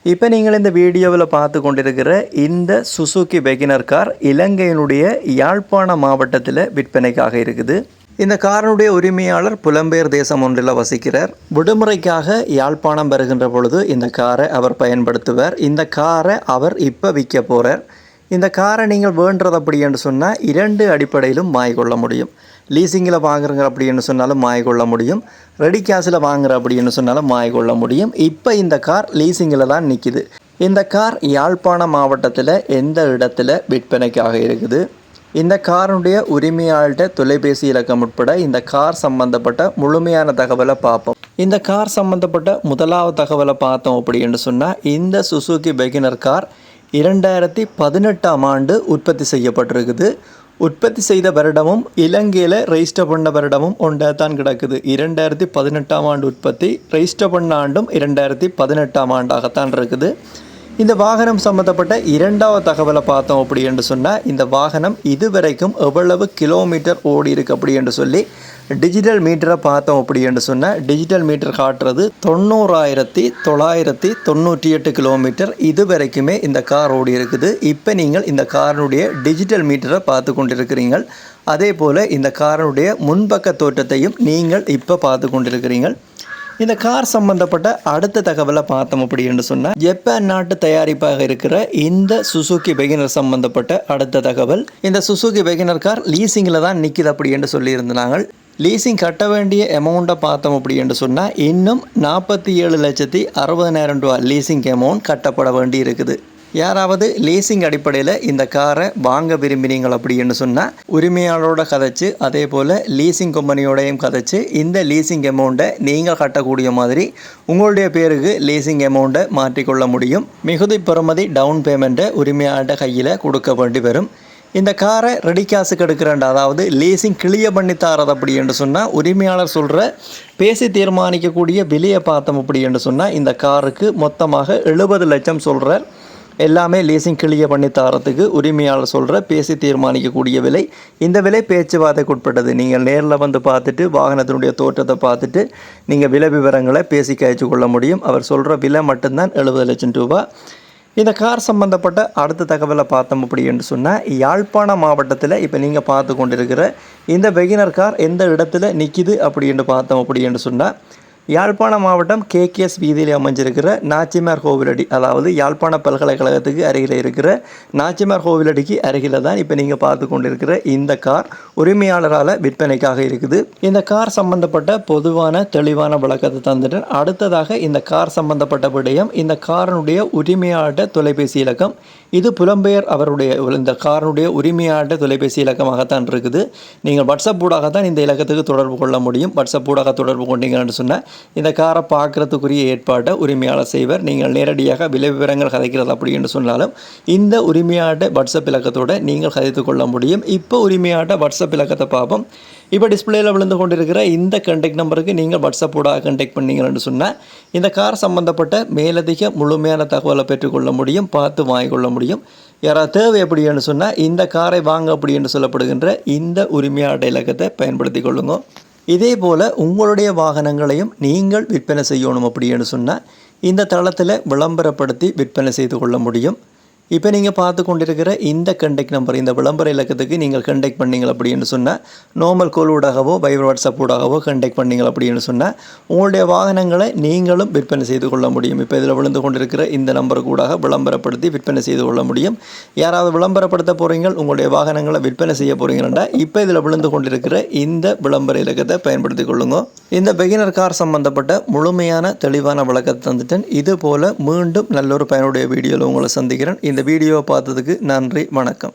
இப்போ நீங்கள் இந்த வீடியோவில் பார்த்து கொண்டிருக்கிற இந்த சுசுகி பெகினர் கார் இலங்கையினுடைய யாழ்ப்பாண மாவட்டத்தில் விற்பனைக்காக இருக்குது. இந்த காரனுடைய உரிமையாளர் புலம்பெயர் தேசம் ஒன்றில் வசிக்கிறார். விடுமுறைக்காக யாழ்ப்பாணம் வருகின்ற பொழுது இந்த காரை அவர் பயன்படுத்துவார். இந்த காரை அவர் இப்போ விற்க போகிறார். இந்த காரை நீங்கள் வேண்டுறது அப்படி என்று சொன்னால் 2 அடிப்படையிலும் வாங்கிக்கொள்ள முடியும். லீசிங்கில் வாங்குறங்க அப்படின்னு சொன்னாலும் வாங்கிக்கொள்ள முடியும். ரெடி கேஷில் வாங்குற அப்படின்னு சொன்னாலும் வாங்கிக்கொள்ள முடியும். இப்போ இந்த கார் லீசிங்கில் தான் நிற்கிது. இந்த கார் யாழ்ப்பாண மாவட்டத்தில் எந்த இடத்துல விற்பனைக்காக இருக்குது? இந்த காருடைய உரிமையாளர்கிட்ட தொலைபேசி இலக்கம் உட்பட இந்த கார் சம்பந்தப்பட்ட முழுமையான தகவலை பார்ப்போம். இந்த கார் சம்பந்தப்பட்ட முதலாவது தகவலை பார்த்தோம் அப்படின்னு சொன்னால், இந்த சுசுகி பெகினர் கார் 2018ஆம் ஆண்டு உற்பத்தி செய்யப்பட்டிருக்குது. உற்பத்தி செய்த வருடமும் இலங்கையில் ரெஜிஸ்டர் பண்ண வருடமும் ஒன்றாக கிடக்குது. 2018ஆம் ஆண்டு உற்பத்தி, ரெஜிஸ்டர் பண்ண ஆண்டும் 2018ஆம் ஆண்டாகத்தான் இருக்குது. இந்த வாகனம் சம்மந்தப்பட்ட 2வது தகவலை பார்த்தோம் அப்படி என்று சொன்னால், இந்த வாகனம் இதுவரைக்கும் எவ்வளவு கிலோமீட்டர் ஓடி இருக்கு அப்படி என்று சொல்லி டிஜிட்டல் மீட்டரை பார்த்தோம் அப்படி என்று சொன்னால், டிஜிட்டல் மீட்டர் காட்டுறது 90,998 கிலோமீட்டர் இது வரைக்குமே இந்த கார் ஓடி இருக்குது. இப்போ நீங்கள் இந்த காரனுடைய டிஜிட்டல் மீட்டரை பார்த்து கொண்டிருக்கிறீர்கள். அதே போல் இந்த காரனுடைய முன்பக்க தோற்றத்தையும் நீங்கள் இப்போ பார்த்து கொண்டிருக்கிறீர்கள். இந்த கார் சம்பந்தப்பட்ட அடுத்த தகவலை பார்த்தோம் அப்படி என்று சொன்னால், ஜப்பான் நாட்டு தயாரிப்பாக இருக்கிற இந்த சுசுகி பெகினர் சம்பந்தப்பட்ட அடுத்த தகவல். இந்த சுசுகி பெகினர் கார் லீசிங்கில் தான் நிற்கிது அப்படி என்று சொல்லியிருந்தாங்க. லீசிங் கட்ட வேண்டிய அமௌண்ட்டை பார்த்தோம் அப்படி என்று சொன்னால், இன்னும் 47,60,000 ரூபா லீசிங் அமௌண்ட் கட்டப்பட வேண்டி இருக்குது. யாராவது லீசிங் அடிப்படையில் இந்த காரை வாங்க விரும்பினீங்கள் அப்படின்னு சொன்னால், உரிமையாளரோட கதைச்சு அதே போல் லீசிங் கம்பெனியோடையும் கதைச்சு இந்த லீசிங் அமௌண்ட்டை நீங்கள் கட்டக்கூடிய மாதிரி உங்களுடைய பேருக்கு லீசிங் அமௌண்ட்டை மாற்றிக்கொள்ள முடியும். மிகுதி பெறுமதி டவுன் பேமெண்ட்டை உரிமையாளர்கிட்ட கையில் கொடுக்க வேண்டி வரும். இந்த காரை ரெடி கேஸுக்கு எடுக்கிறேன், அதாவது லீசிங் கிளியர் பண்ணி தரது அப்படி என்று சொன்னால், உரிமையாளர் சொல்கிற பேசி தீர்மானிக்கக்கூடிய விலையை பார்த்தோம் அப்படி என்று சொன்னால், இந்த காருக்கு மொத்தமாக 70 லட்சம் சொல்கிறார். எல்லாமே லீசிங் கிளியர் பண்ணி தரத்துக்கு உரிமையாளர் சொல்கிற பேசி தீர்மானிக்கக்கூடிய விலை. இந்த விலை பேச்சுவார்த்தைக்கு உட்பட்டது. நீங்கள் நேரில் வந்து பார்த்துட்டு வாகனத்தினுடைய தோற்றத்தை பார்த்துட்டு நீங்கள் விலை விவரங்களை பேசி கழிச்சு கொள்ள முடியும். அவர் சொல்கிற விலை மட்டும்தான் 70 லட்சம் ரூபா. இந்த கார் சம்பந்தப்பட்ட அடுத்த தகவலை பார்த்தோம் அப்படி என்று சொன்னால், யாழ்ப்பாண மாவட்டத்தில் இப்போ நீங்கள் பார்த்து கொண்டிருக்கிற இந்த பெகினர் கார் எந்த இடத்துல நிற்கிது அப்படி என்று பார்த்தோம் அப்படி என்று சொன்னால், யாழ்ப்பாண மாவட்டம் KKS வீதியில் அமைஞ்சிருக்கிற நாச்சிமார் கோவிலடி, அதாவது யாழ்ப்பாண பல்கலைக்கழகத்துக்கு அருகில் இருக்கிற நாச்சிமார் கோவிலடிக்கு அருகில் தான் இப்போ நீங்கள் பார்த்து கொண்டிருக்கிற இந்த கார் உரிமையாளரால் விற்பனைக்காக இருக்குது. இந்த கார் சம்பந்தப்பட்ட பொதுவான தெளிவான விளக்கத்தை தந்துட்டேன். அடுத்ததாக இந்த கார் சம்பந்தப்பட்ட விடயம், இந்த காரனுடைய உரிமையாளர்கிட்ட தொலைபேசி இலக்கம். இது புலம்பெயர் அவருடைய இந்த காரனுடைய உரிமையாளர்கிட்ட தொலைபேசி இலக்கமாகத்தான் இருக்குது. நீங்கள் வாட்ஸ்அப் ஊடாகத்தான் இந்த இலக்கத்துக்கு தொடர்பு கொள்ள முடியும். வாட்ஸ்அப் ஊடாக தொடர்பு கொண்டீங்கன்னு சொன்னால் இந்த காரை பார்க்குறதுக்குரிய ஏற்பாட்டை உரிமையாளர் செய்வர். நீங்கள் நேரடியாக விலை விவரங்கள் கதைக்கிறது அப்படி என்று சொன்னாலும் இந்த உரிமையாளர்கிட்ட வாட்ஸ்அப் இலக்கத்தோடு நீங்கள் கதைத்து கொள்ள முடியும். இப்போ உரிமையாளர்கிட்ட வாட்ஸ்அப் இலக்கத்தை பார்ப்போம். இப்போ டிஸ்பிளேயில் விழுந்து கொண்டிருக்கிற இந்த கண்டெக்ட் நம்பருக்கு நீங்கள் வாட்ஸ்அப் ஊடாக கண்டெக்ட் பண்ணீங்கன்னு சொன்னால், இந்த கார் சம்பந்தப்பட்ட மேலதிக முழுமையான தகவலை பெற்றுக்கொள்ள முடியும், பார்த்து வாங்கிக்கொள்ள முடியும். யாராவது தேவை அப்படின்னு சொன்னால் இந்த காரை வாங்க அப்படி என்று சொல்லப்படுகின்ற இந்த உரிமையாளர் இலக்கத்தை பயன்படுத்தி கொள்ளுங்க. இதே போல் உங்களுடைய வாகனங்களையும் நீங்கள் விற்பனை செய்யணும் அப்படின்னு சொன்னால், இந்த தளத்தில் விளம்பரப்படுத்தி விற்பனை செய்து கொள்ள முடியும். இப்போ நீங்கள் பார்த்து கொண்டிருக்கிற இந்த கண்டெக்ட் நம்பர், இந்த விளம்பர இலக்கத்துக்கு நீங்கள் கண்டெக்ட் பண்ணிங்க அப்படின்னு சொன்னால், நார்மல் கால் ஊடாகவோ வைபர் வாட்ஸ்அப் ஊடாகவோ கண்டெக்ட் பண்ணிங்க அப்படின்னு சொன்னால் உங்களுடைய வாகனங்களை நீங்களும் விற்பனை செய்து கொள்ள முடியும். இப்போ இதில் விழுந்து கொண்டிருக்கிற இந்த நம்பருக்கு ஊடாக விளம்பரப்படுத்தி விற்பனை செய்து கொள்ள முடியும். யாராவது விளம்பரப்படுத்த போகிறீங்க, உங்களுடைய வாகனங்களை விற்பனை செய்ய போகிறீங்கன்னா இப்போ இதில் விழுந்து கொண்டிருக்கிற இந்த விளம்பர இலக்கத்தை பயன்படுத்தி கொள்ளுங்க. இந்த பெகினர் கார் சம்பந்தப்பட்ட முழுமையான தெளிவான விளக்கத்தை தந்துட்டேன். இது போல் மீண்டும் நல்ல ஒரு பயனுடைய வீடியோவில் உங்களை சந்திக்கிறேன். இந்த வீடியோவை பார்த்ததுக்கு நன்றி, வணக்கம்.